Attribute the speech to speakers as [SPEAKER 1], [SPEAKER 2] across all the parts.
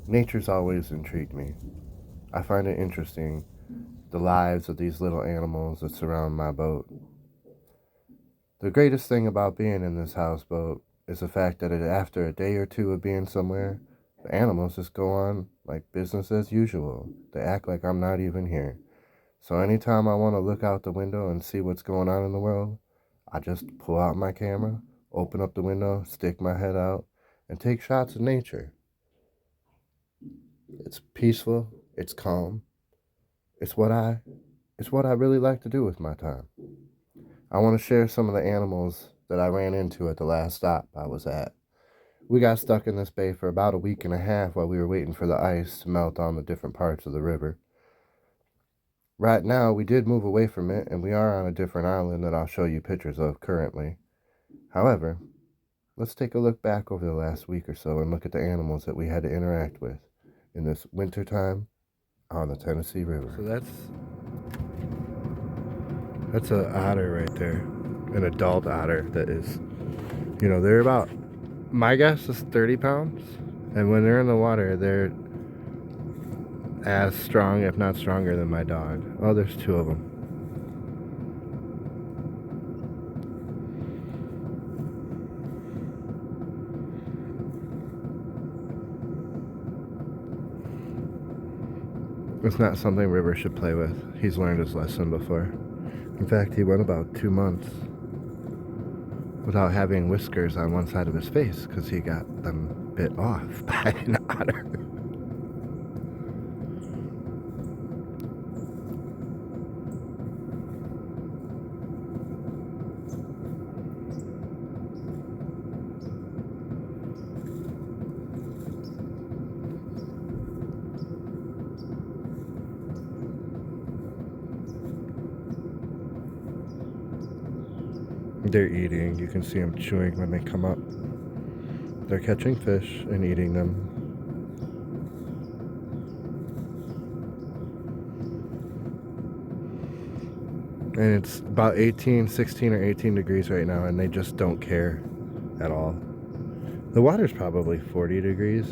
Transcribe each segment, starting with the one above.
[SPEAKER 1] Nature's always intrigued me. I find it interesting, the lives of these little animals that surround my boat. The greatest thing about being in this houseboat is the fact that after a day or two of being somewhere, the animals just go on like business as usual. They act like I'm not even here. So anytime I want to look out the window and see what's going on in the world, I just pull out my camera, open up the window, stick my head out, and take shots of nature. It's peaceful, it's calm. It's what I it's what I really like to do with my time. I want to share some of the animals that I ran into at the last stop I was at. We got stuck in this bay for about a week and a half while we were waiting for the ice to melt on the different parts of the river. Right now, we did move away from it, and we are on a different island that I'll show you pictures of currently. However, let's take a look back over the last week or so and look at the animals that we had to interact with in this wintertime on the Tennessee River. So that's an otter right there, an adult otter that is, they're about, my guess is 30 pounds, and when they're in the water, they're as strong, if not stronger, than my dog. Oh, there's two of them. It's not something River should play with. He's learned his lesson before. In fact, he went about 2 months without having whiskers on one side of his face because he got them bit off by an otter. They're eating. You can see them chewing when they come up. They're catching fish and eating them. And it's about 16 or 18 degrees right now, and they just don't care at all. The water's probably 40 degrees.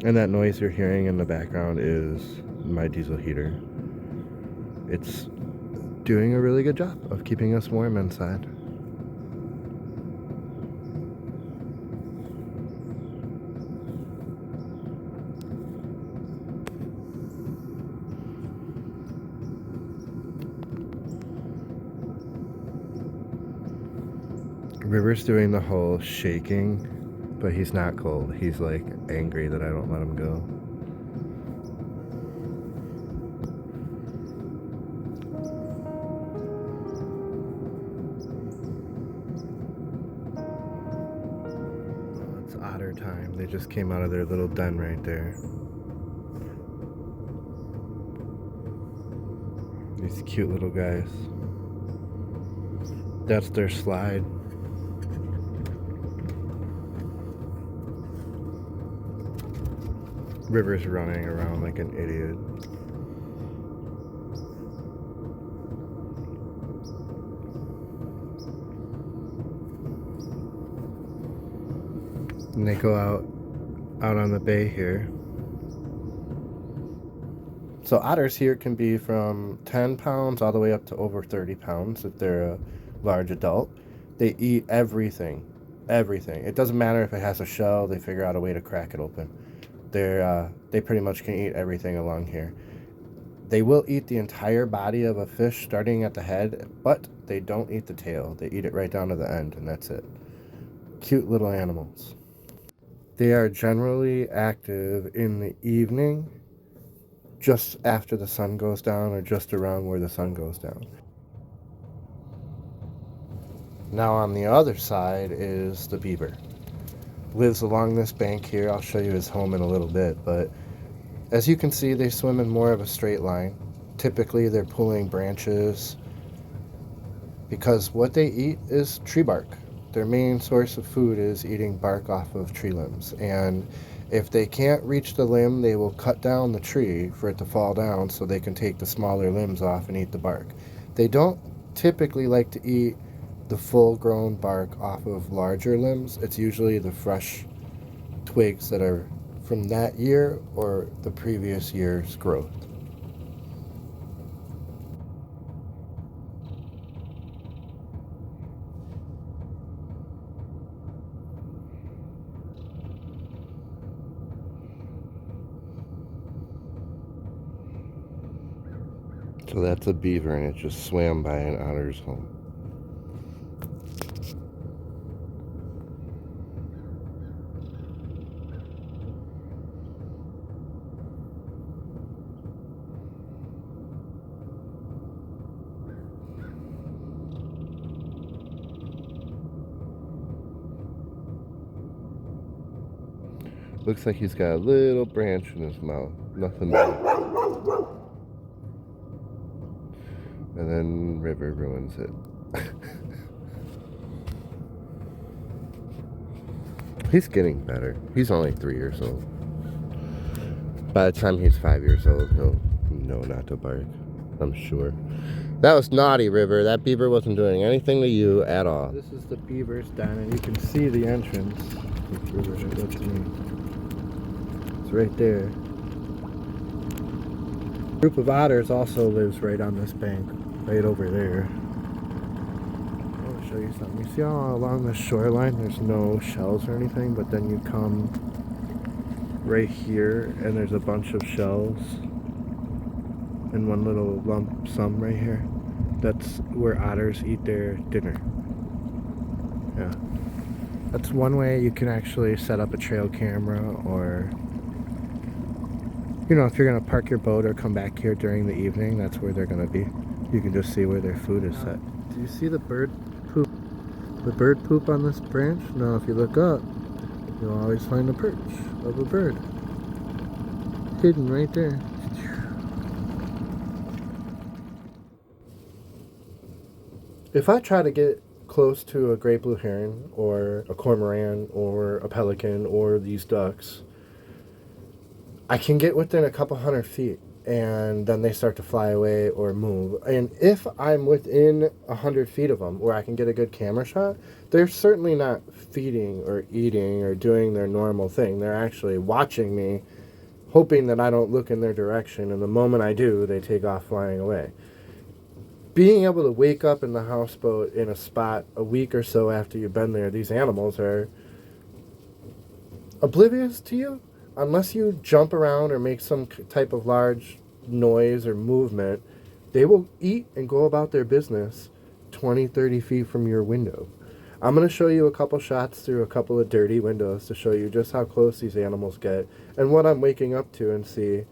[SPEAKER 1] And that noise you're hearing in the background is my diesel heater. It's doing a really good job of keeping us warm inside. River's doing the whole shaking, but he's not cold. He's like angry that I don't let him go. Well, it's otter time. They just came out of their little den right there. These cute little guys. That's their slide. River's running around like an idiot. And they go out on the bay here. So otters here can be from 10 pounds all the way up to over 30 pounds if they're a large adult. They eat everything. Everything. It doesn't matter if it has a shell, they figure out a way to crack it open. They pretty much can eat everything along here. They will eat the entire body of a fish starting at the head, but they don't eat the tail. They eat it right down to the end, and that's it. Cute little animals. They are generally active in the evening, just after the sun goes down or just around where the sun goes down. Now on the other side is the beaver. Lives along this bank here. I'll show you his home in a little bit, but as you can see, they swim in more of a straight line. Typically they're pulling branches because what they eat is tree bark. Their main source of food is eating bark off of tree limbs, and if they can't reach the limb, they will cut down the tree for it to fall down so they can take the smaller limbs off and eat the bark. They don't typically like to eat the full-grown bark off of larger limbs. It's usually the fresh twigs that are from that year or the previous year's growth. So that's a beaver, and it just swam by an otter's home. Looks like he's got a little branch in his mouth. Nothing more. And then River ruins it. He's getting better. He's only 3 years old. By the time he's 5 years old, he'll know not to bark. I'm sure. That was naughty, River. That beaver wasn't doing anything to you at all. This is the beaver's den, and you can see the entrance. River, show that to me. It's right there. A group of otters also lives right on this bank, right over there. I'll show you something. You see all along the shoreline, there's no shells or anything, but then you come right here, and there's a bunch of shells. And one little lump sum right here. That's where otters eat their dinner. Yeah. That's one way you can actually set up a trail camera, or, you know, if you're going to park your boat or come back here during the evening, that's where they're going to be. You can just see where their food is set. Do you see the bird poop? The bird poop on this branch? No, if you look up, you'll always find a perch of a bird. Hidden right there. If I try to get close to a great blue heron or a cormoran or a pelican or these ducks, I can get within a couple 100 feet, and then they start to fly away or move. And if I'm within 100 feet of them where I can get a good camera shot, they're certainly not feeding or eating or doing their normal thing. They're actually watching me, hoping that I don't look in their direction, and the moment I do, they take off flying away. Being able to wake up in the houseboat in a spot a week or so after you've been there, these animals are oblivious to you. Unless you jump around or make some type of large noise or movement, they will eat and go about their business 20, 30 feet from your window. I'm going to show you a couple shots through a couple of dirty windows to show you just how close these animals get and what I'm waking up to and see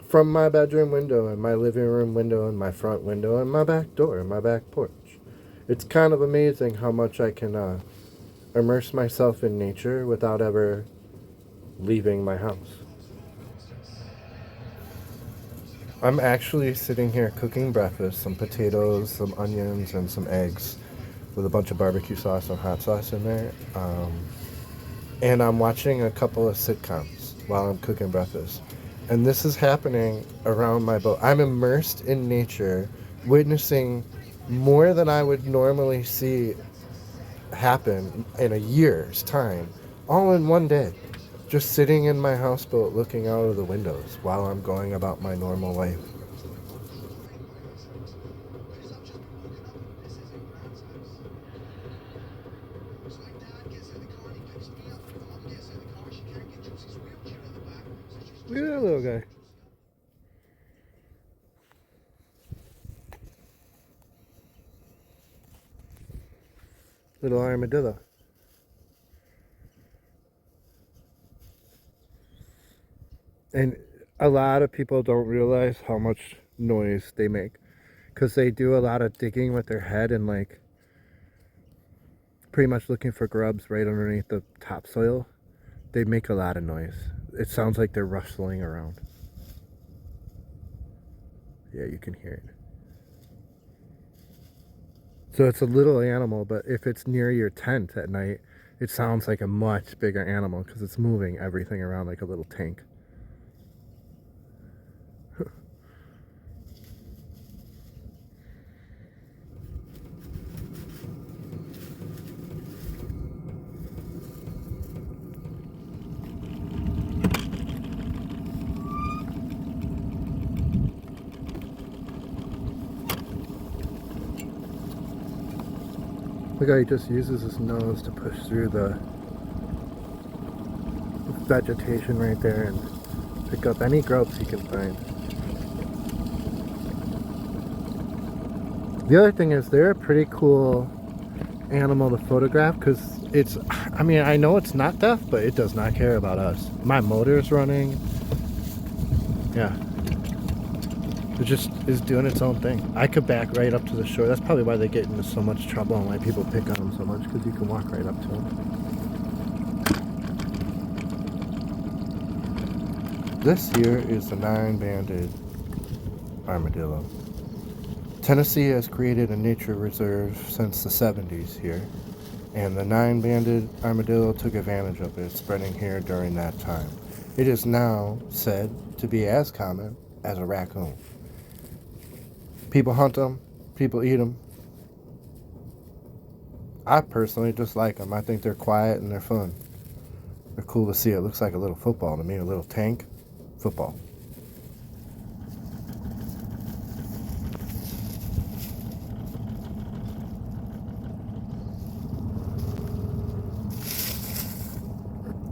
[SPEAKER 1] from my bedroom window and my living room window and my front window and my back door and my back porch. It's kind of amazing how much I can immerse myself in nature without ever leaving my house. I'm actually sitting here cooking breakfast, some potatoes, some onions, and some eggs with a bunch of barbecue sauce and hot sauce in there. And I'm watching a couple of sitcoms while I'm cooking breakfast. And this is happening around my boat. I'm immersed in nature, witnessing more than I would normally see happen in a year's time, all in one day. Just sitting in my houseboat looking out of the windows while I'm going about my normal life. Look at that little guy. Little armadillo. And a lot of people don't realize how much noise they make, because they do a lot of digging with their head and like pretty much looking for grubs right underneath the topsoil. They make a lot of noise. It sounds like they're rustling around. Yeah, you can hear it. So it's a little animal, but if it's near your tent at night, it sounds like a much bigger animal because it's moving everything around like a little tank. Look how he just uses his nose to push through the vegetation right there and pick up any grubs he can find. The other thing is they're a pretty cool animal to photograph because it's, I mean, I know it's not deaf, but it does not care about us. My motor's running. Yeah. It just is doing its own thing. I could back right up to the shore. That's probably why they get into so much trouble and why people pick on them so much, because you can walk right up to them. This here is the 9-banded armadillo. Tennessee has created a nature reserve since the 70s here, and the 9-banded armadillo took advantage of it spreading here during that time. It is now said to be as common as a raccoon. People hunt them, people eat them. I personally just like them. I think they're quiet and they're fun. They're cool to see. It looks like a little football to me, a little tank football.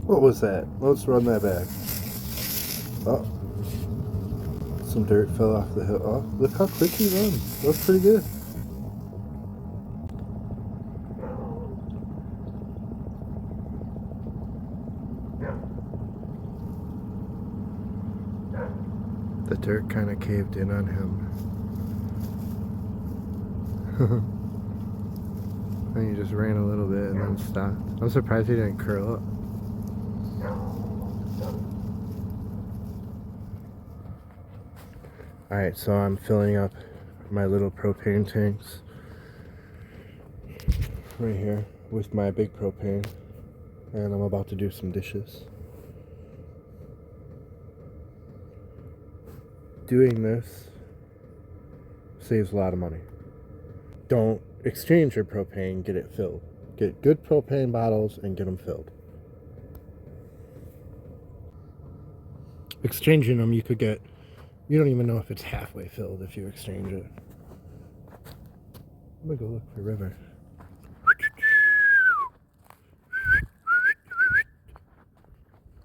[SPEAKER 1] What was that? Let's run that back. Oh. Some dirt fell off the hill. Oh, look how quick he runs. That's pretty good. The dirt kind of caved in on him. And he just ran a little bit and then stopped. I'm surprised he didn't curl up. Alright, so I'm filling up my little propane tanks right here with my big propane, and I'm about to do some dishes. Doing this saves a lot of money. Don't exchange your propane, get it filled. Get good propane bottles and get them filled. Exchanging them, you could get, you don't even know if it's halfway filled if you exchange it. I'm gonna go look for River.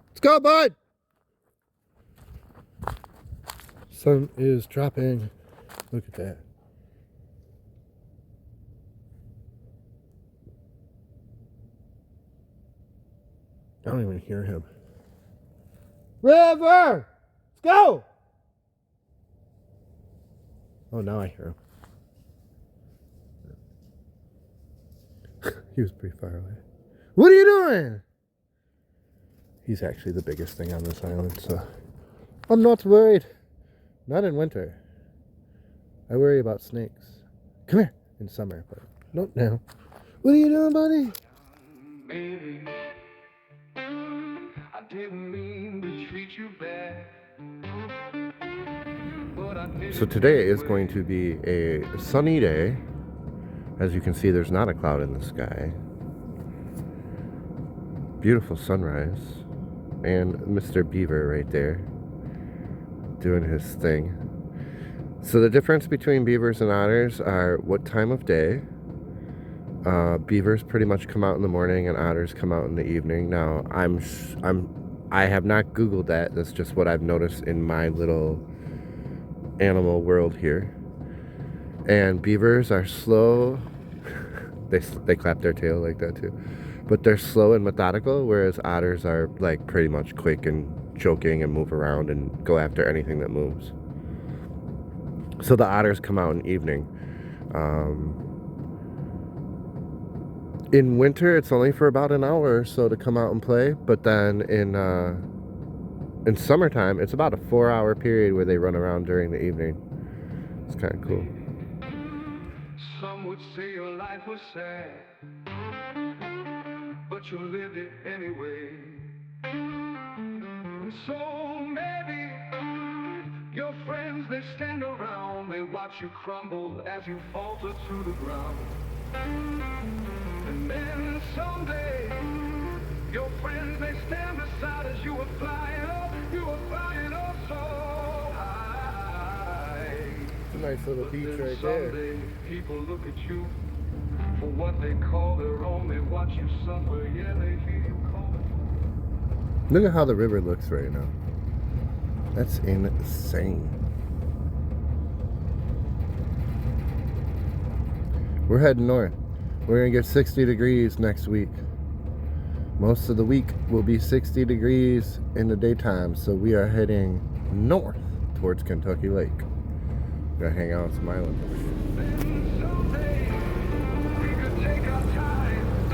[SPEAKER 1] Let's go, bud! Sun is dropping. Look at that. I don't even hear him. River! Let's go! Oh, now I hear him. He was pretty far away. What are you doing? He's actually the biggest thing on this island, so I'm not worried. Not in winter. I worry about snakes. Come here. In summer, but not now. What are you doing, buddy? Baby, I didn't mean to treat you bad. So today is going to be a sunny day. As you can see, there's not a cloud in the sky. Beautiful sunrise. And Mr. Beaver right there doing his thing. So the difference between beavers and otters are what time of day. Beavers pretty much come out in the morning and otters come out in the evening. Now I have not Googled that. That's just what I've noticed in my little animal world here. And beavers are slow. They clap their tail like that too, but they're slow and methodical, whereas otters are like pretty much quick and joking and move around and go after anything that moves. So the otters come out in the evening. In winter, it's only for about an hour or so to come out and play, but then in summertime, it's about a 4-hour period where they run around during the evening. It's kind of cool. Some would say your life was sad, but you lived it anyway. And so maybe your friends, they stand around, they watch you crumble as you falter through the ground. And then someday your friends, they stand beside as you were flying up so high. Nice little beach right there. People look at you for what they call their own. They watch you somewhere, yeah, they hear you calling. Look at how the river looks right now. That's insane. We're heading north. We're gonna get 60 degrees next week. Most of the week will be 60 degrees in the daytime, so we are heading north towards Kentucky Lake. Gonna hang out on some islands. Someday we could take our time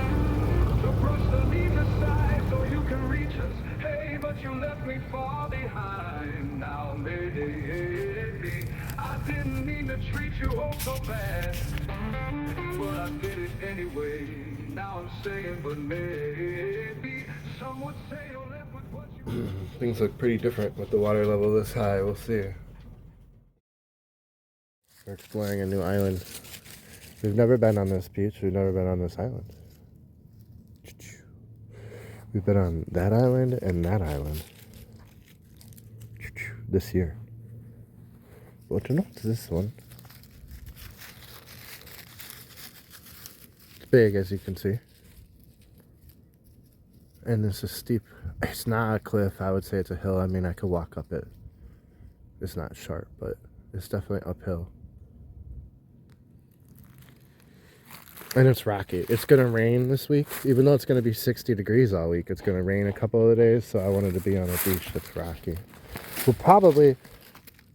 [SPEAKER 1] to brush the leaves aside so you can reach us. Hey, but you left me far behind. Now maybe I didn't mean to treat you oh so bad, but I did it anyway. Now I'm saying, but maybe some would say you'll live with what you. Things look pretty different with the water level this high. We'll see. We're exploring a new island. We've never been on this beach. We've never been on this island. We've been on that island and that island this year. But not this one. It's big, as you can see. And this is steep. It's not a cliff. I would say it's a hill. I mean, I could walk up it. It's not sharp, but it's definitely uphill. And it's rocky. It's going to rain this week. Even though it's going to be 60 degrees all week, it's going to rain a couple of days. So I wanted to be on a beach that's rocky. We'll probably,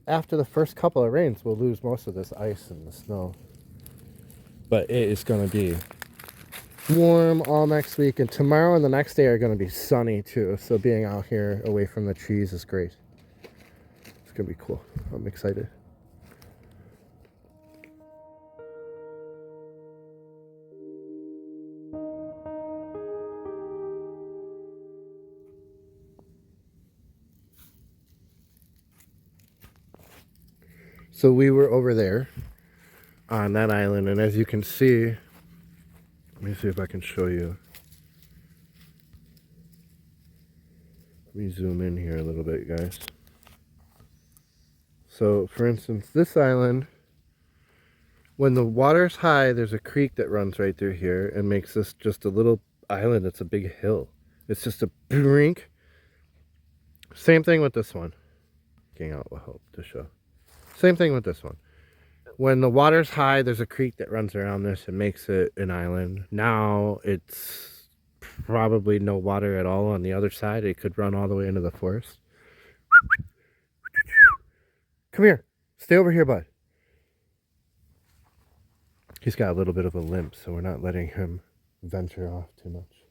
[SPEAKER 1] after the first couple of rains, we'll lose most of this ice and the snow. But it is going to be warm all next week. And tomorrow and the next day are going to be sunny too. So being out here away from the trees is great. It's going to be cool. I'm excited. So we were over there on that island, and as you can see, let me see if I can show you. Let me zoom in here a little bit, guys. So, for instance, this island, when the water's high, there's a creek that runs right through here and makes this just a little island. It's a big hill. It's just a brink. Same thing with this one. Getting out will help to show. Same thing with this one. When the water's high, there's a creek that runs around this and makes it an island. Now it's probably no water at all on the other side. It could run all the way into the forest. Come here. Stay over here, bud. He's got a little bit of a limp, so we're not letting him venture off too much.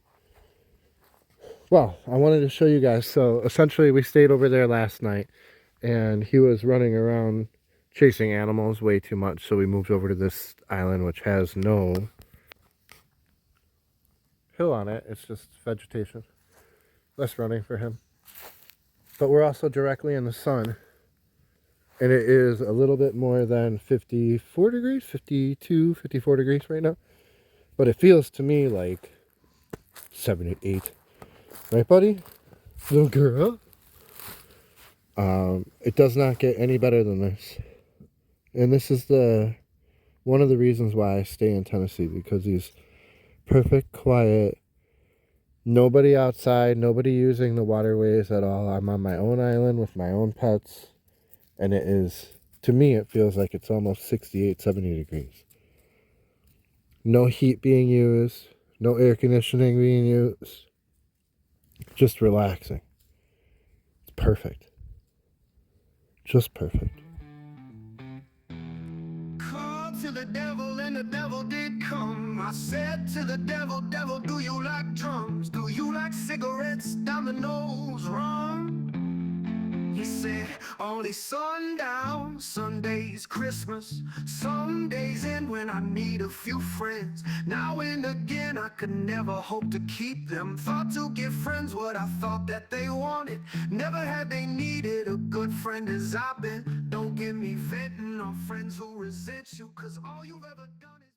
[SPEAKER 1] Well, I wanted to show you guys. So essentially we stayed over there last night and he was running around chasing animals way too much, so we moved over to this island which has no hill on it. It's just vegetation. Less running for him. But we're also directly in the sun, and it is a little bit more than 54 degrees, 52, 54 degrees right now, but it feels to me like 78. Right, buddy? Little girl? It does not get any better than this. And this is one of the reasons why I stay in Tennessee, because these perfect, quiet, nobody outside, nobody using the waterways at all. I'm on my own island with my own pets, and it is, to me, it feels like it's almost 68, 70 degrees. No heat being used, no air conditioning being used, just relaxing. It's perfect. Just perfect.
[SPEAKER 2] To the devil and the devil did come. I said to the devil, devil, do you like drums? Do you like cigarettes down the nose? Rum? He said, only sundown, Sunday's Christmas. Some days end when I need a few friends. Now and again I could never hope to keep them. Thought to give friends what I thought that they wanted. Never had they needed a good friend as I've been. Don't get me venting on friends who resent you, 'cause all you've ever done is